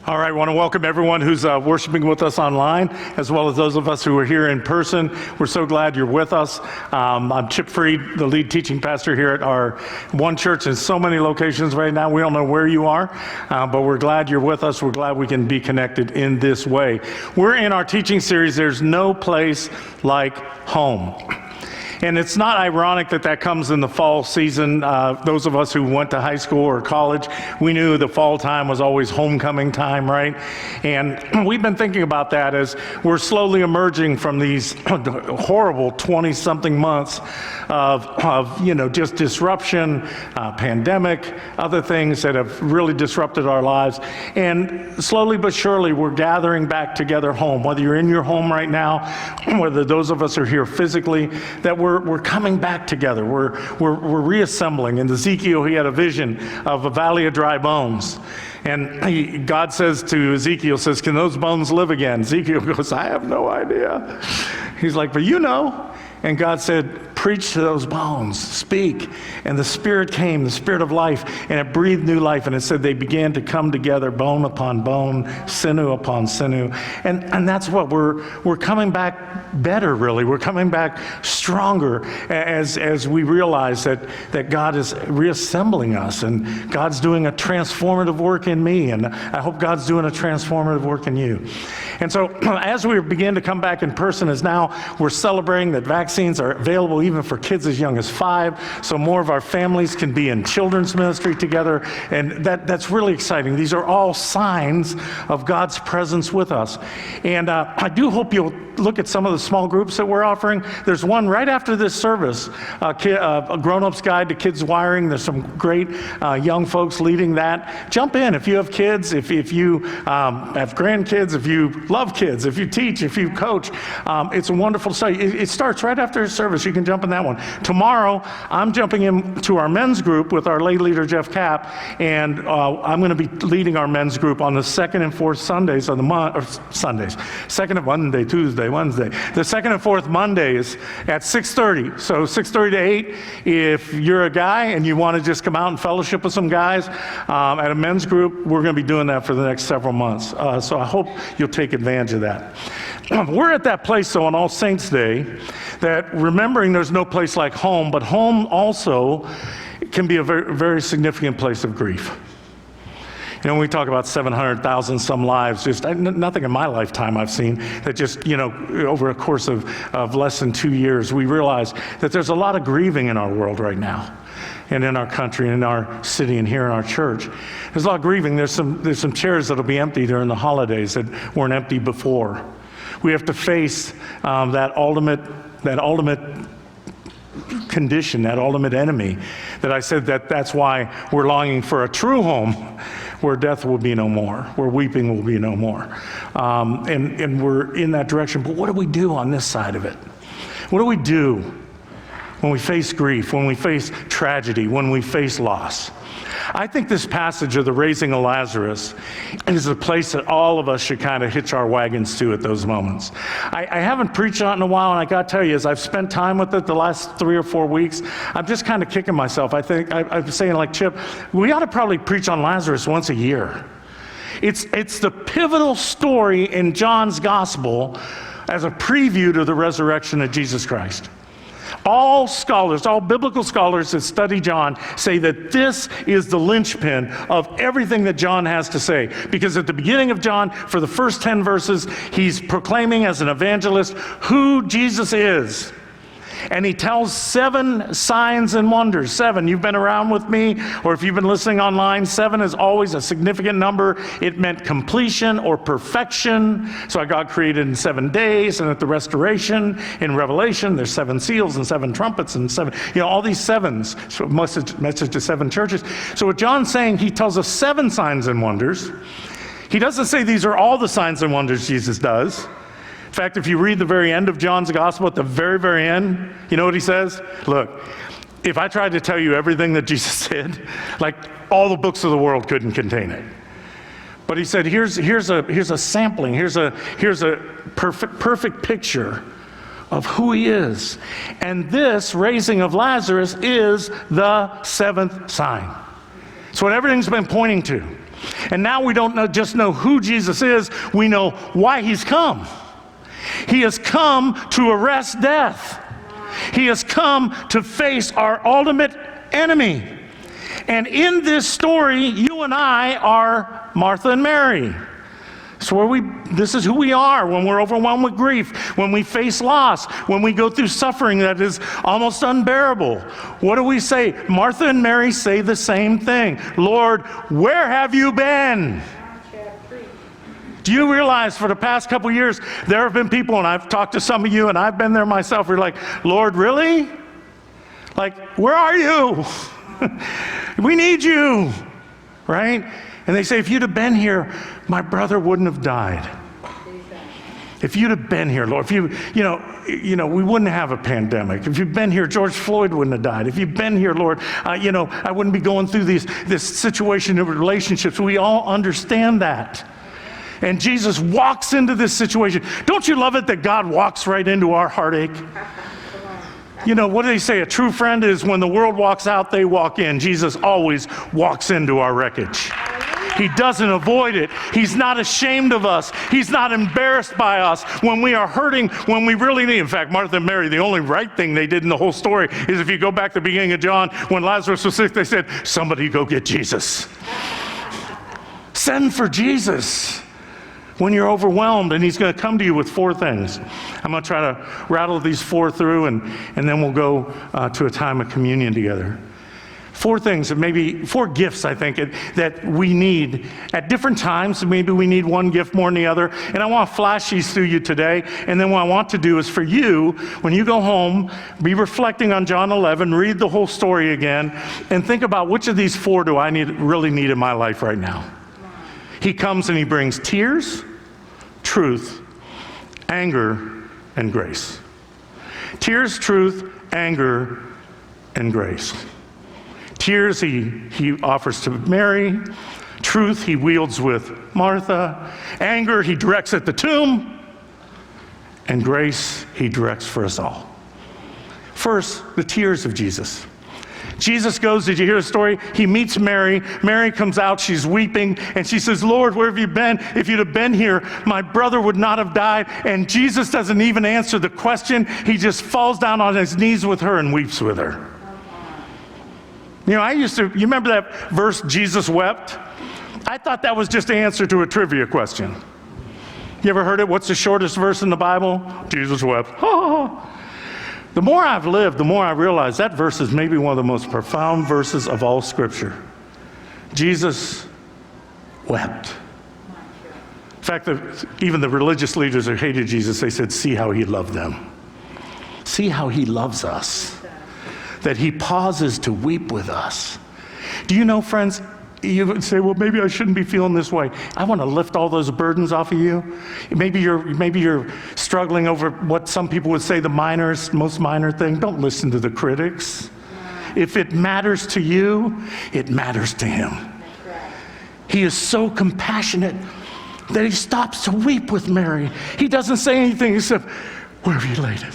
All right, I want to welcome everyone who's worshiping with us online, as well as those of us who are here in person. We're so glad you're with us. I'm Chip Freed, the lead teaching pastor here at our one church in so many locations right now. We don't know where you are, but we're glad you're with us. We're glad we can be connected in this way. We're in our teaching series, There's No Place Like Home. And it's not ironic that that comes in the fall season. Those of us who went to high school or college, we knew the fall time was always homecoming time, right? And we've been thinking about that as we're slowly emerging from these horrible 20-something months of just disruption, pandemic, other things that have really disrupted our lives. And slowly but surely, we're gathering back together home. Whether you're in your home right now, whether those of us are here physically, that we're coming back together. We're reassembling. In Ezekiel, he had a vision of a valley of dry bones. And God says to Ezekiel, can those bones live again? Ezekiel goes, I have no idea. He's like, but you know. And God said, preach to those bones, speak. And the Spirit came, the Spirit of life, and it breathed new life. And it said they began to come together, bone upon bone, sinew upon sinew. And that's what we're coming back better, really. We're coming back stronger as we realize that God is reassembling us, and God's doing a transformative work in me, and I hope God's doing a transformative work in you. And so as we begin to come back in person, as now we're celebrating that vaccines are available even for kids as young as 5, so more of our families can be in children's ministry together, and that's really exciting. These are all signs of God's presence with us. And I do hope you'll look at some of the small groups that we're offering. There's one right after this service, a grown-ups guide to kids wiring. There's some great young folks leading that. Jump in if you have kids, if you have grandkids, if you love kids, if you teach, if you coach. It's a wonderful study. It starts right after service. You can jump in that one. Tomorrow, I'm jumping into our men's group with our lay leader, Jeff Kapp, and I'm going to be leading our men's group on the second and fourth Sundays of the month, or Sundays, second and Monday, Tuesday, Wednesday. The second and fourth Mondays at 6:30. So 6:30 to 8, if you're a guy and you want to just come out and fellowship with some guys at a men's group, we're going to be doing that for the next several months. So I hope you'll take advantage of that. We're at that place, though, on All Saints Day, that remembering there's no place like home, but home also can be a very, very significant place of grief. When we talk about 700,000 some lives, just nothing in my lifetime I've seen that just, over a course of less than 2 years, we realize that there's a lot of grieving in our world right now, and in our country, and in our city, and here in our church. There's a lot of grieving. There's some chairs that'll be empty during the holidays that weren't empty before. We have to face that ultimate condition, that ultimate enemy, that I said that's why we're longing for a true home where death will be no more, where weeping will be no more. And we're in that direction. But what do we do on this side of it? What do we do when we face grief, when we face tragedy, when we face loss? I think this passage of the raising of Lazarus is a place that all of us should kind of hitch our wagons to at those moments. I haven't preached on it in a while, and I got to tell you, as I've spent time with it the last 3 or 4 weeks, I'm just kind of kicking myself. I think I'm saying, like Chip, we ought to probably preach on Lazarus once a year. It's the pivotal story in John's gospel as a preview to the resurrection of Jesus Christ. All scholars, all biblical scholars that study John say that this is the linchpin of everything that John has to say. Because at the beginning of John, for the first 10 verses, he's proclaiming as an evangelist who Jesus is. And he tells 7 signs and wonders. 7, you've been around with me, or if you've been listening online, 7 is always a significant number. It meant completion or perfection. So God created in 7 days, and at the restoration, in Revelation, there's 7 seals and 7 trumpets and 7, all these 7s. So message to 7 churches. So what John's saying, he tells us 7 signs and wonders. He doesn't say these are all the signs and wonders Jesus does. In fact, if you read the very end of John's gospel, at the very, very end, you know what he says? Look, if I tried to tell you everything that Jesus did, like all the books of the world couldn't contain it. But he said, here's a sampling, here's a perfect picture of who he is. And this raising of Lazarus is the 7th sign. It's what everything's been pointing to. And now we don't just know who Jesus is, we know why he's come. He has come to arrest death. He has come to face our ultimate enemy. And in this story, you and I are Martha and Mary. So this is who we are when we're overwhelmed with grief, when we face loss, when we go through suffering that is almost unbearable. What do we say? Martha and Mary say the same thing. Lord, where have you been? Do you realize for the past couple years, there have been people, and I've talked to some of you, and I've been there myself, who are like, Lord, really? Like, where are you? We need you, right? And they say, if you'd have been here, my brother wouldn't have died. If you'd have been here, Lord, if we wouldn't have a pandemic. If you'd been here, George Floyd wouldn't have died. If you'd been here, Lord, I wouldn't be going through this situation of relationships. We all understand that. And Jesus walks into this situation. Don't you love it that God walks right into our heartache? What do they say? A true friend is when the world walks out, they walk in. Jesus always walks into our wreckage. He doesn't avoid it. He's not ashamed of us. He's not embarrassed by us when we are hurting, when we really need. In fact, Martha and Mary, the only right thing they did in the whole story is if you go back to the beginning of John, when Lazarus was sick, they said, somebody go get Jesus. Send for Jesus when you're overwhelmed, and he's going to come to you with 4 things. I'm going to try to rattle these 4 through, and then we'll go to a time of communion together. 4 things, maybe 4 gifts, I think, that we need at different times. Maybe we need one gift more than the other. And I want to flash these through you today. And then what I want to do is for you, when you go home, be reflecting on John 11, read the whole story again, and think about which of these 4 do I really need in my life right now. He comes and he brings tears, truth, anger, and grace. Tears, truth, anger, and grace. Tears he offers to Mary. Truth he wields with Martha. Anger he directs at the tomb. And grace he directs for us all. First, the tears of Jesus. Jesus goes, did you hear the story? He meets Mary. Mary comes out, she's weeping, and she says, Lord, where have you been? If you'd have been here, my brother would not have died. And Jesus doesn't even answer the question. He just falls down on his knees with her and weeps with her. You remember that verse, Jesus wept? I thought that was just an answer to a trivia question. You ever heard it? What's the shortest verse in the Bible? Jesus wept. Oh. The more I've lived, the more I realize that verse is maybe one of the most profound verses of all Scripture. Jesus wept. In fact, even the religious leaders who hated Jesus, they said, see how he loved them. See how he loves us. That he pauses to weep with us. Do you know, friends, you would say, well, maybe I shouldn't be feeling this way. I want to lift all those burdens off of you. Maybe you're struggling over what some people would say the most minor thing. Don't listen to the critics. If it matters to you, it matters to him. He is so compassionate that he stops to weep with Mary. He doesn't say anything except, where have you laid him?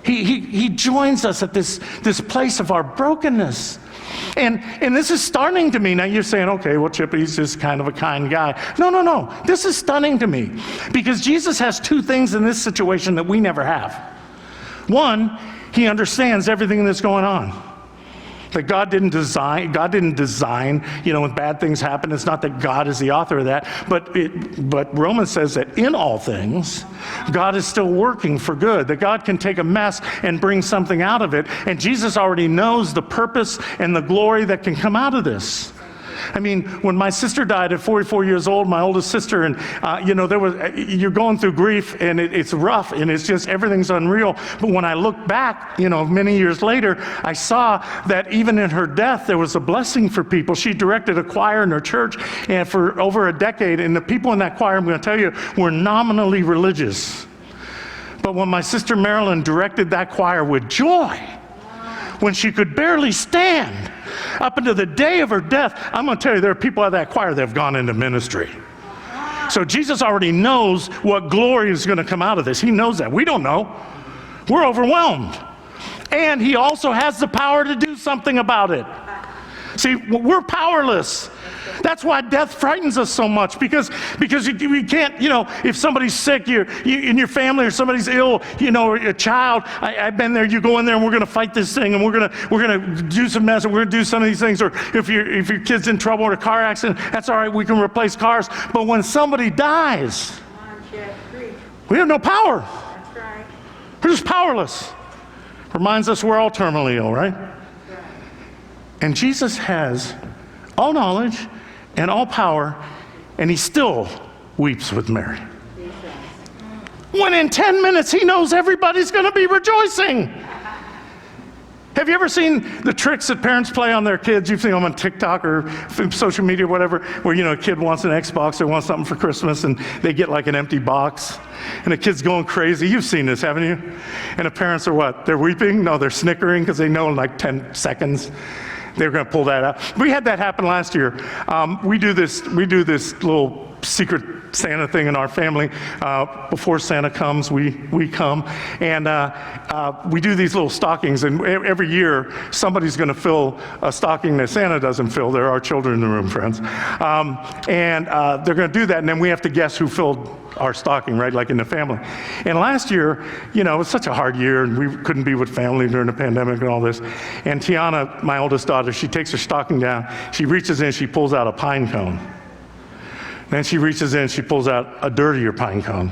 He joins us at this place of our brokenness. And this is stunning to me. Now you're saying, okay, well, Chip, he's just kind of a kind guy. No. This is stunning to me because Jesus has 2 things in this situation that we never have. One, he understands everything that's going on. That God didn't design, when bad things happen, it's not that God is the author of that, but Romans says that in all things, God is still working for good, that God can take a mess and bring something out of it, and Jesus already knows the purpose and the glory that can come out of this. I mean, when my sister died at 44 years old, my oldest sister, and you're going through grief, and it's rough, and it's just everything's unreal. But when I look back, many years later, I saw that even in her death, there was a blessing for people. She directed a choir in her church, and for over a decade, and the people in that choir, I'm going to tell you, were nominally religious. But when my sister Marilyn directed that choir with joy, when she could barely stand, up until the day of her death, I'm going to tell you, there are people out of that choir that have gone into ministry. So Jesus already knows what glory is going to come out of this. He knows that. We don't know. We're overwhelmed. And he also has the power to do something about it. See, we're powerless. That's why death frightens us so much, because you can't, if somebody's sick, you in your family, or somebody's ill, a child. I've been there. You go in there, and we're going to fight this thing, and we're going to do some mess, and we're going to do some of these things. Or if your kid's in trouble or a car accident, that's all right. We can replace cars. But when somebody dies, we have no power. That's right. We're just powerless. Reminds us we're all terminally ill, right? And Jesus has all knowledge and all power, and he still weeps with Mary. When in 10 minutes he knows everybody's going to be rejoicing. Have you ever seen the tricks that parents play on their kids? You've seen them on TikTok or social media, whatever, where, a kid wants an Xbox or wants something for Christmas, and they get like an empty box, and the kid's going crazy. You've seen this, haven't you? And the parents are what? They're weeping? No, they're snickering, because they know in like 10 seconds they're going to pull that out. We had that happen last year. We do this little secret Santa thing in our family. Before Santa comes, we come, and we do these little stockings, and every year somebody's going to fill a stocking that Santa doesn't fill. There are children in the room, friends. And they're going to do that, and then we have to guess who filled our stocking, right, like in the family. And last year, it was such a hard year, and we couldn't be with family during the pandemic and all this. And Tiana, my oldest daughter, she takes her stocking down, she reaches in, she pulls out a pine cone. Then she reaches in, she pulls out a dirtier pine cone.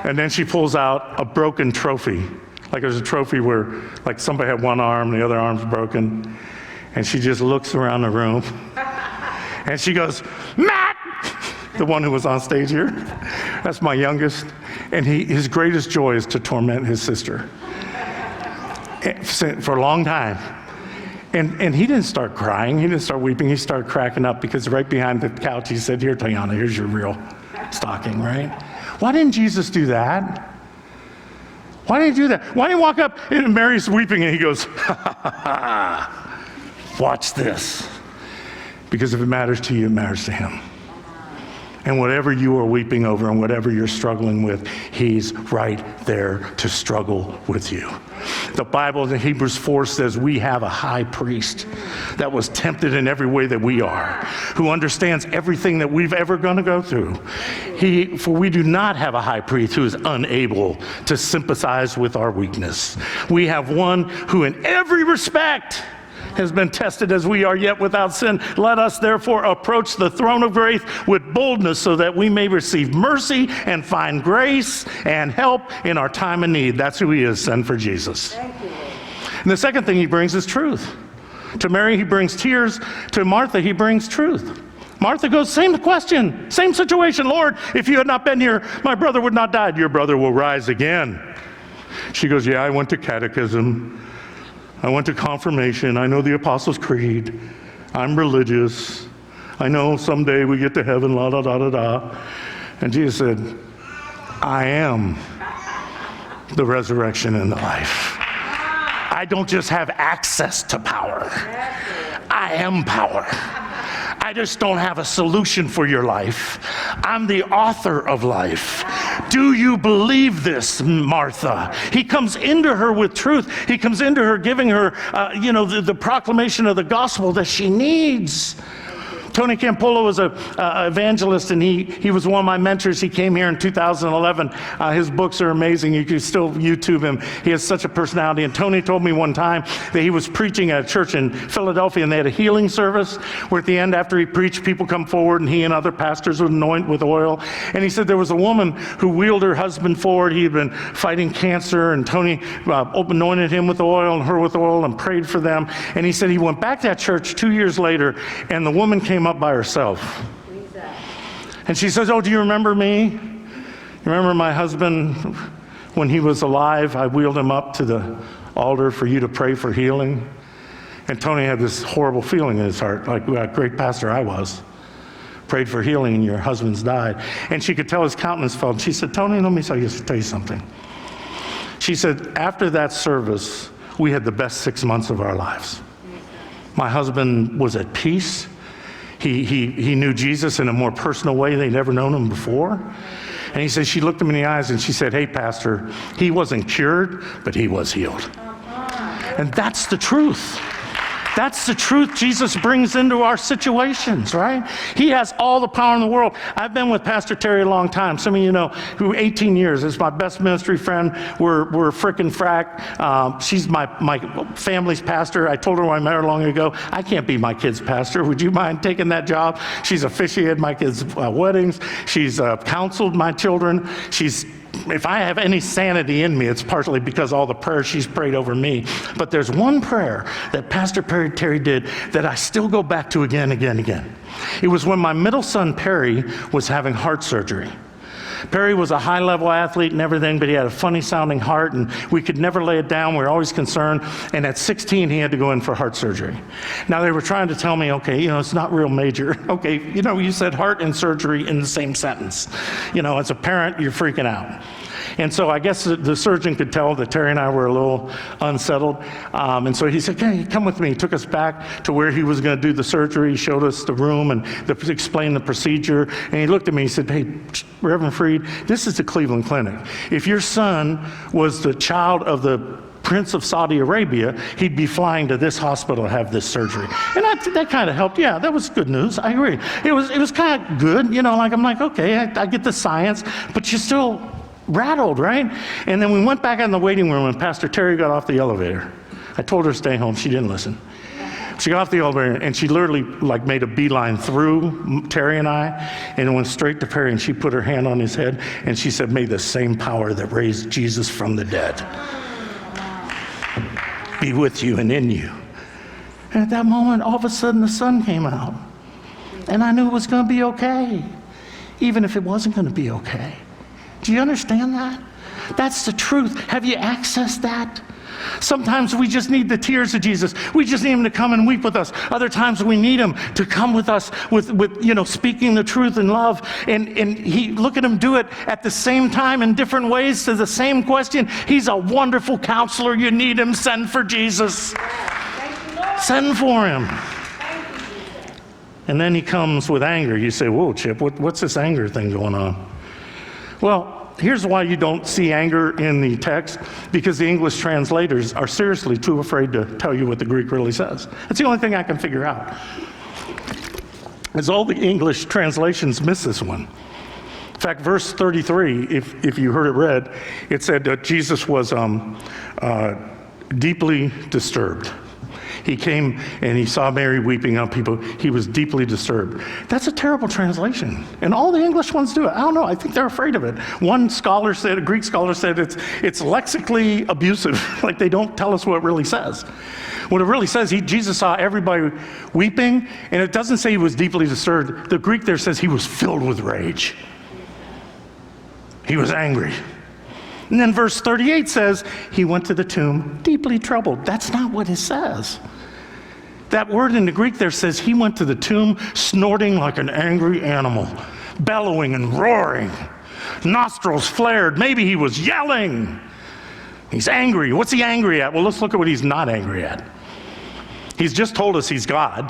And then she pulls out a broken trophy. Like there's a trophy where like somebody had one arm, the other arm's broken. And she just looks around the room. And she goes, "Matt!" The one who was on stage here. That's my youngest. And his greatest joy is to torment his sister. For a long time. And he didn't start crying, he didn't start weeping, he started cracking up, because right behind the couch he said, "Here, Tayana, here's your real stocking," right? Why didn't Jesus do that? Why didn't he do that? Why didn't he walk up and Mary's weeping and he goes, "Ha, ha, ha, watch this." Because if it matters to you, it matters to him. And whatever you are weeping over and whatever you're struggling with, he's right there to struggle with you. The Bible in Hebrews 4 says we have a high priest that was tempted in every way that we are, who understands everything that we've ever going to go through. For we do not have a high priest who is unable to sympathize with our weakness. We have one who in every respect has been tested as we are, yet without sin. Let us therefore approach the throne of grace with boldness, so that we may receive mercy and find grace and help in our time of need. That's who he is. Send for Jesus. Thank you. And the second thing he brings is truth. To Mary, he brings tears. To Martha, he brings truth. Martha goes, same question, same situation. "Lord, if you had not been here, my brother would not die. Your brother will rise again." She goes, "Yeah, I went to catechism. I went to confirmation. I know the Apostles' Creed. I'm religious. I know someday we get to heaven, la da da da da." And Jesus said, "I am the resurrection and the life. I don't just have access to power. I am power. I just don't have a solution for your life. I'm the author of life. Do you believe this, Martha?" He comes into her with truth. He comes into her giving her, the proclamation of the gospel that she needs. Tony Campolo was an evangelist, and he was one of my mentors. He came here in 2011. His books are amazing. You can still YouTube him. He has such a personality. And Tony told me one time that he was preaching at a church in Philadelphia, and they had a healing service where at the end, after he preached, people come forward, and he and other pastors would anoint with oil. And he said there was a woman who wheeled her husband forward. He had been fighting cancer, and Tony anointed him with oil and her with oil and prayed for them. And he said he went back to that church 2 years later, and the woman came up by herself. And she says, "Oh, do you remember me? You remember my husband when he was alive? I wheeled him up to the altar for you to pray for healing." And Tony had this horrible feeling in his heart, like, what a great pastor I was. Prayed for healing and your husband's died. And she could tell his countenance fell. She said, "Tony, let me tell you something." She said, "After that service, we had the best 6 months of our lives. My husband was at peace. He knew Jesus in a more personal way. They'd never known him before." And he said, she looked him in the eyes and she said, "Hey, Pastor, he wasn't cured, but he was healed." And that's the truth. That's the truth Jesus brings into our situations, right? He has all the power in the world. I've been with Pastor Terry a long time. Some of you know, who 18 years. Is my best ministry friend. We're frickin' frack. She's my family's pastor. I told her when I met her long ago, I can't be my kid's pastor. Would you mind taking that job? She's officiated my kids' weddings. She's counseled my children. If I have any sanity in me, it's partially because all the prayers she's prayed over me. But there's one prayer that Pastor Terry did that I still go back to again. It was when my middle son, Perry, was having heart surgery. Perry was a high-level athlete and everything, but he had a funny-sounding heart, and we could never lay it down. We were always concerned. And at 16, he had to go in for heart surgery. Now, they were trying to tell me, okay, it's not real major. Okay, you said heart and surgery in the same sentence. As a parent, you're freaking out. And so I guess the surgeon could tell that Terry and I were a little unsettled. And so he said, "Okay, come with me." He took us back to where he was going to do the surgery. He showed us the room and explained the procedure. And he looked at me and he said, "Hey, Reverend Freed, this is the Cleveland Clinic. If your son was the child of the Prince of Saudi Arabia, he'd be flying to this hospital to have this surgery." And that kind of helped. Yeah, that was good news. I agree. It was kind of good. I'm like, okay, I get the science, but you're still rattled, right? And then we went back in the waiting room and Pastor Terry got off the elevator. I told her to stay home. She didn't listen. She got off the elevator and she literally made a beeline through Terry and I and went straight to Perry, and she put her hand on his head and she said, "May the same power that raised Jesus from the dead be with you and in you." And at that moment, all of a sudden the sun came out. And I knew it was going to be okay, even if it wasn't going to be okay. Do you understand that? That's the truth. Have you accessed that? Sometimes we just need the tears of Jesus. We just need him to come and weep with us. Other times we need him to come with us with speaking the truth in love. And look at him do it at the same time in different ways to the same question. He's a wonderful counselor. You need him. Send for Jesus. Send for him. And then he comes with anger. You say, "Whoa, Chip, what's this anger thing going on?" Well, here's why you don't see anger in the text, because the English translators are seriously too afraid to tell you what the Greek really says. That's the only thing I can figure out. Is all the English translations miss this one. In fact, verse 33, if you heard it read, it said that Jesus was deeply disturbed. He came and he saw Mary weeping on people. He was deeply disturbed. That's a terrible translation. And all the English ones do it. I don't know. I think they're afraid of it. One scholar said, a Greek scholar said, it's lexically abusive. Like they don't tell us what it really says. What it really says, Jesus saw everybody weeping, and it doesn't say he was deeply disturbed. The Greek there says he was filled with rage. He was angry. And then verse 38 says, he went to the tomb deeply troubled. That's not what it says. That word in the Greek there says he went to the tomb snorting like an angry animal, bellowing and roaring, nostrils flared. Maybe he was yelling. He's angry. What's he angry at? Well, let's look at what he's not angry at. He's just told us he's God.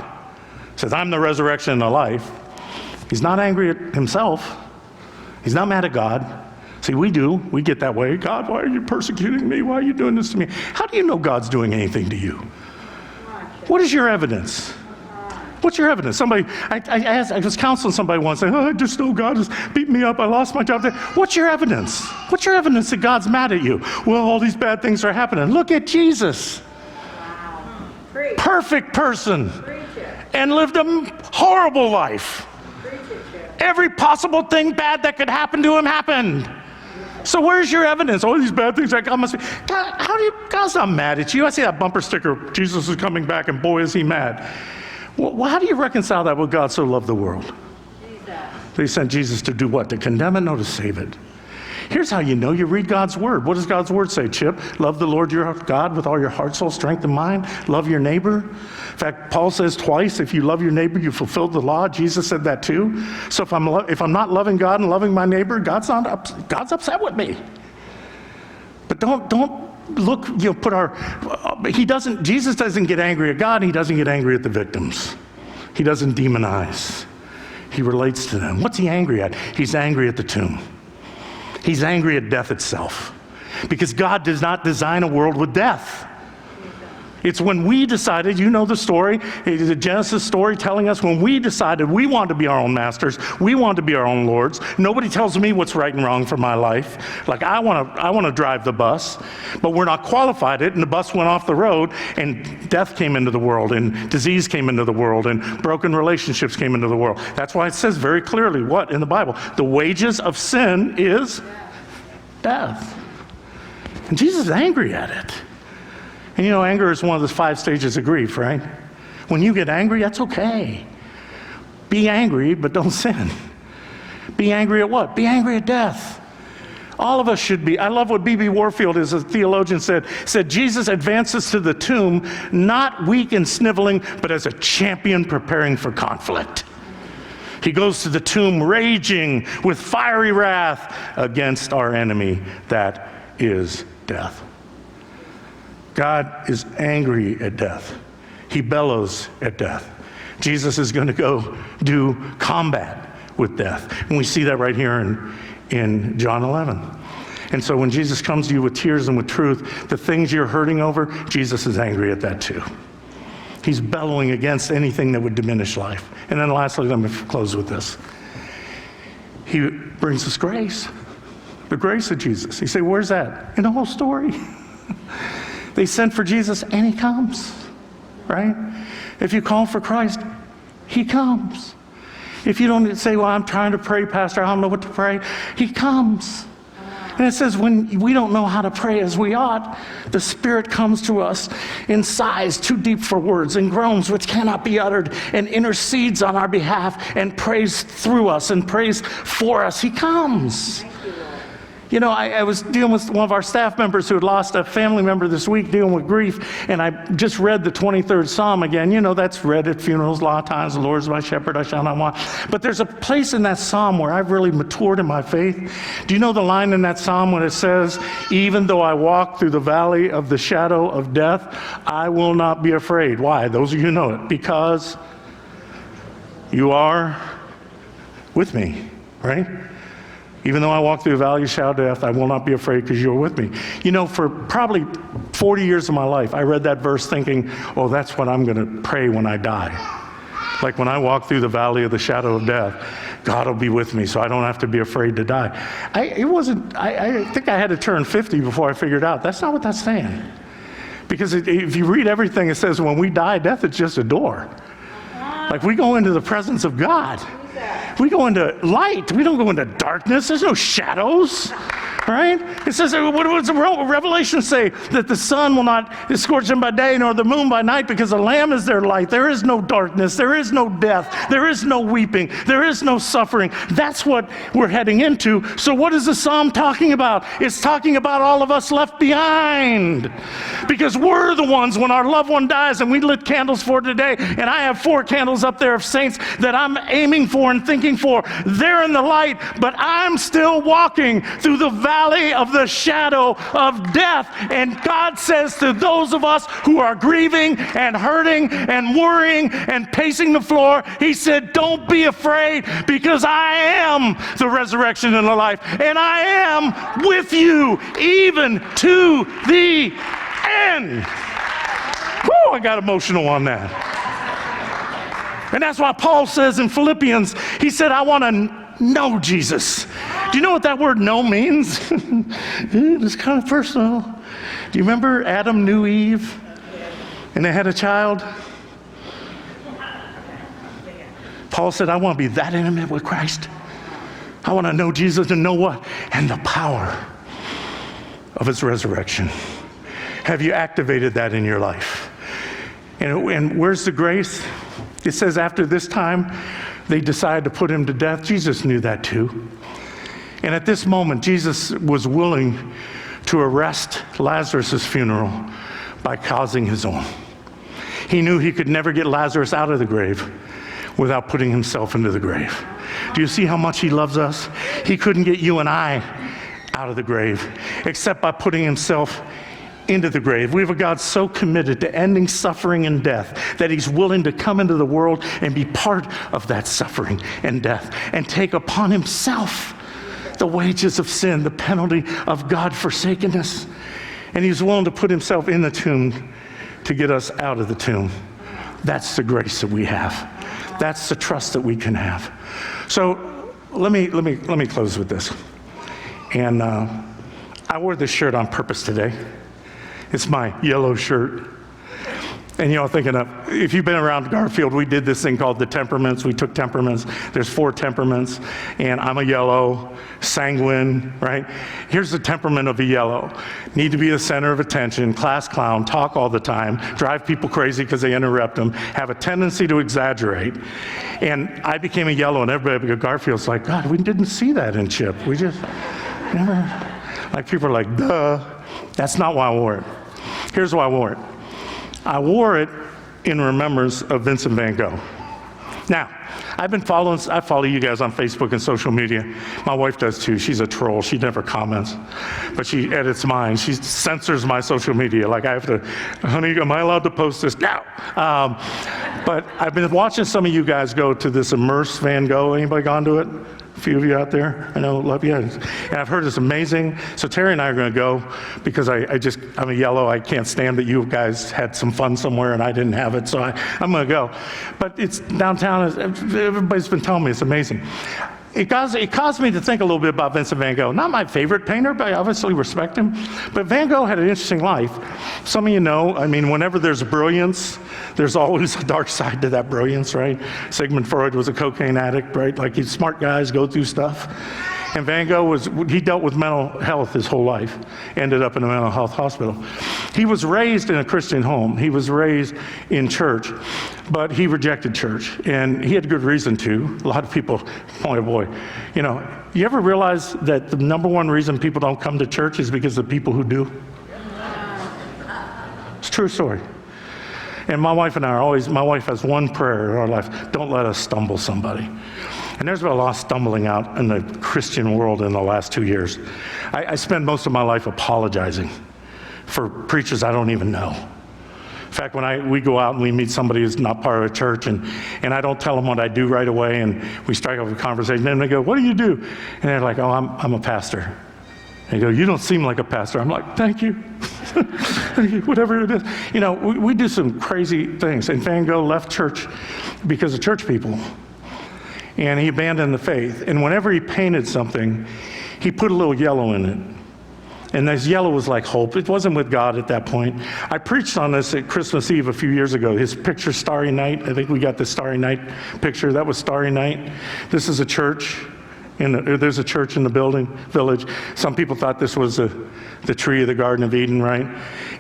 He says, I'm the resurrection and the life. He's not angry at himself. He's not mad at God. See, we do. We get that way. God, why are you persecuting me? Why are you doing this to me? How do you know God's doing anything to you? What is your evidence? What's your evidence? I was counseling somebody once, saying, I just know God has beat me up. I lost my job. What's your evidence? What's your evidence that God's mad at you? Well, all these bad things are happening. Look at Jesus. Wow. Perfect person. And lived a horrible life. Every possible thing bad that could happen to him happened. So where's your evidence? All these bad things that God must be. God's not mad at you. I see that bumper sticker, Jesus is coming back, and boy, is he mad. Well, how do you reconcile that with God so loved the world? Jesus. He sent Jesus to do what? To condemn it? No, to save it. Here's how you know. You read God's word. What does God's word say, Chip? Love the Lord your God with all your heart, soul, strength, and mind. Love your neighbor. In fact, Paul says twice, if you love your neighbor, you fulfilled the law. Jesus said that too. So if I'm not loving God and loving my neighbor, God's upset with me. But don't look, Jesus doesn't get angry at God, and he doesn't get angry at the victims. He doesn't demonize. He relates to them. What's he angry at? He's angry at the tomb. He's angry at death itself. Because God does not design a world with death. It's when we decided, you know the story, it's a Genesis story telling us when we decided we want to be our own masters, we want to be our own lords. Nobody tells me what's right and wrong for my life. Like I want to drive the bus, but we're not qualified it, and the bus went off the road, and death came into the world, and disease came into the world, and broken relationships came into the world. That's why it says very clearly what in the Bible? The wages of sin is death. And Jesus is angry at it. And you know, anger is one of the 5 stages of grief, right? When you get angry, that's okay. Be angry, but don't sin. Be angry at what? Be angry at death. All of us should be. I love what B.B. Warfield, as a theologian, said Jesus advances to the tomb not weak and sniveling, but as a champion preparing for conflict. He goes to the tomb raging with fiery wrath against our enemy, that is death. God is angry at death. He bellows at death. Jesus is going to go do combat with death. And we see that right here in John 11. And so when Jesus comes to you with tears and with truth, the things you're hurting over, Jesus is angry at that too. He's bellowing against anything that would diminish life. And then lastly, let me close with this. He brings us grace. The grace of Jesus. You say, where's that? In the whole story. They sent for Jesus, and he comes, right? If you call for Christ, he comes. If you don't say, well, I'm trying to pray, Pastor, I don't know what to pray, he comes. And it says when we don't know how to pray as we ought, the Spirit comes to us in sighs too deep for words and groans which cannot be uttered, and intercedes on our behalf and prays through us and prays for us. He comes. You know, I was dealing with one of our staff members who had lost a family member this week, dealing with grief, and I just read the 23rd Psalm again. You know, that's read at funerals a lot of times. The Lord is my shepherd, I shall not want. But there's a place in that Psalm where I've really matured in my faith. Do you know the line in that Psalm when it says, even though I walk through the valley of the shadow of death, I will not be afraid. Why? Those of you who know it. Because you are with me, right? Even though I walk through the valley of the shadow of death, I will not be afraid because you are with me. You know, for probably 40 years of my life, I read that verse thinking, oh, that's what I'm going to pray when I die. Like when I walk through the valley of the shadow of death, God will be with me so I don't have to be afraid to die. I think I had to turn 50 before I figured out that's not what that's saying. Because if you read everything, it says when we die, death is just a door. Like we go into the presence of God. We go into light. We don't go into darkness. There's no shadows, right? It says, what does Revelation say? That the sun will not scorch them by day, nor the moon by night, because the Lamb is their light. There is no darkness. There is no death. There is no weeping. There is no suffering. That's what we're heading into. So what is the Psalm talking about? It's talking about all of us left behind. Because we're the ones, when our loved one dies, and we lit candles for today, and I have 4 candles up there of saints that I'm aiming for and thinking for. They're in the light, but I'm still walking through the valley of the shadow of death. And God says to those of us who are grieving and hurting and worrying and pacing the floor, he said, don't be afraid, because I am the resurrection and the life, and I am with you even to the end. Whew, I got emotional on that. And that's why Paul says in Philippians, he said, I want to know Jesus. Do you know what that word know means? It's kind of personal. Do you remember Adam knew Eve and they had a child? Paul said, I want to be that intimate with Christ. I want to know Jesus and know what? And the power of his resurrection. Have you activated that in your life? And where's the grace? It says after this time, they decided to put him to death. Jesus knew that too. And at this moment, Jesus was willing to arrest Lazarus' funeral by causing his own. He knew he could never get Lazarus out of the grave without putting himself into the grave. Do you see how much he loves us? He couldn't get you and I out of the grave except by putting himself into the grave. We have a God so committed to ending suffering and death that he's willing to come into the world and be part of that suffering and death and take upon himself the wages of sin, the penalty of God forsakenness. And he's willing to put himself in the tomb to get us out of the tomb. That's the grace that we have. That's the trust that we can have. So let me close with this. And I wore this shirt on purpose today. It's my yellow shirt. And thinking of, if you've been around Garfield, we did this thing called the temperaments. We took temperaments. There's 4 temperaments, and I'm a yellow, sanguine, right? Here's the temperament of a yellow. Need to be the center of attention, class clown, talk all the time, drive people crazy because they interrupt them, have a tendency to exaggerate. And I became a yellow, and everybody at Garfield's like, God, we didn't see that in Chip. We just never, like people are like, duh. That's not why I wore it. Here's why I wore it. I wore it in remembrance of Vincent van Gogh. Now, I follow you guys on Facebook and social media. My wife does too. She's a troll. She never comments, but she edits mine. She censors my social media. Like I have to, honey, am I allowed to post this? No. But I've been watching some of you guys go to this Immerse Van Gogh. Anybody gone to it? A few of you out there? I know, love you. And I've heard it's amazing. So Terry and I are going to go because I'm a yellow. I can't stand that you guys had some fun somewhere and I didn't have it. So I'm going to go. But it's downtown. Everybody's been telling me it's amazing. It caused me to think a little bit about Vincent van Gogh. Not my favorite painter, but I obviously respect him. But Van Gogh had an interesting life. Some of you know, whenever there's brilliance, there's always a dark side to that brilliance, right? Sigmund Freud was a cocaine addict, right? Like these smart guys go through stuff. And Van Gogh he dealt with mental health his whole life, ended up in a mental health hospital. He was raised in a Christian home. He was raised in church, but he rejected church, and he had good reason to. A lot of people, boy, you ever realize that the number one reason people don't come to church is because of people who do? It's a true story. And my wife and I my wife has one prayer in our life: don't let us stumble somebody. And there's been a lot of stumbling out in the Christian world in the last 2 years. I spend most of my life apologizing for preachers I don't even know. In fact, when we go out and we meet somebody who's not part of a church, and I don't tell them what I do right away, and we strike up a conversation, and they go, what do you do? And they're like, oh, I'm a pastor. They go, you don't seem like a pastor. I'm like, thank you. Whatever it is. We do some crazy things. And Van Gogh left church because of church people. And he abandoned the faith. And whenever he painted something, he put a little yellow in it. And this yellow was like hope. It wasn't with God at that point. I preached on this at Christmas Eve a few years ago. His picture, Starry Night. I think we got the Starry Night picture. That was Starry Night. This is a church. There's a church in the village. Some people thought this was the tree of the Garden of Eden, right?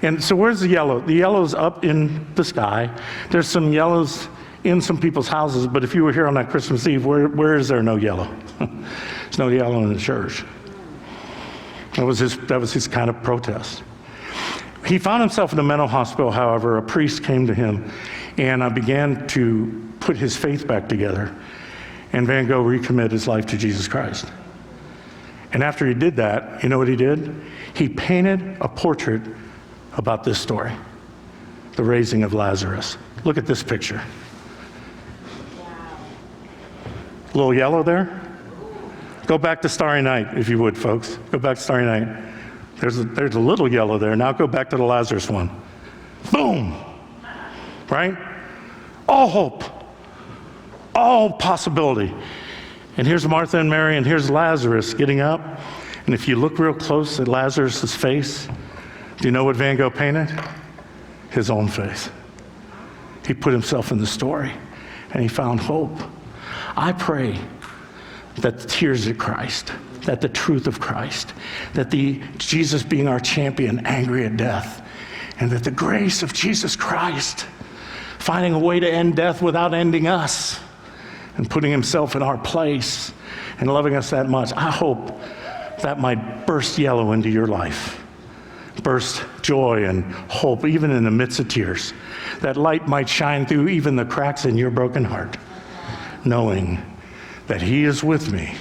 And so where's the yellow? The yellow's up in the sky. There's some yellows in some people's houses, but if you were here on that Christmas Eve, where is there no yellow? There's no yellow in the church. That was his kind of protest. He found himself in a mental hospital, however. A priest came to him and began to put his faith back together. And Van Gogh recommitted his life to Jesus Christ. And after he did that, you know what he did? He painted a portrait about this story, the raising of Lazarus. Look at this picture. A little yellow there? Go back to Starry Night, if you would, folks. Go back to Starry Night. There's a little yellow there. Now go back to the Lazarus one. Boom! Right? All hope. All possibility. And here's Martha and Mary, and here's Lazarus getting up. And if you look real close at Lazarus' face, do you know what Van Gogh painted? His own face. He put himself in the story, and he found hope. I pray that the tears of Christ, that the truth of Christ, that Jesus being our champion, angry at death, and that the grace of Jesus Christ, finding a way to end death without ending us, and putting himself in our place, and loving us that much, I hope that might burst yellow into your life. Burst joy and hope, even in the midst of tears. That light might shine through even the cracks in your broken heart, knowing that he is with me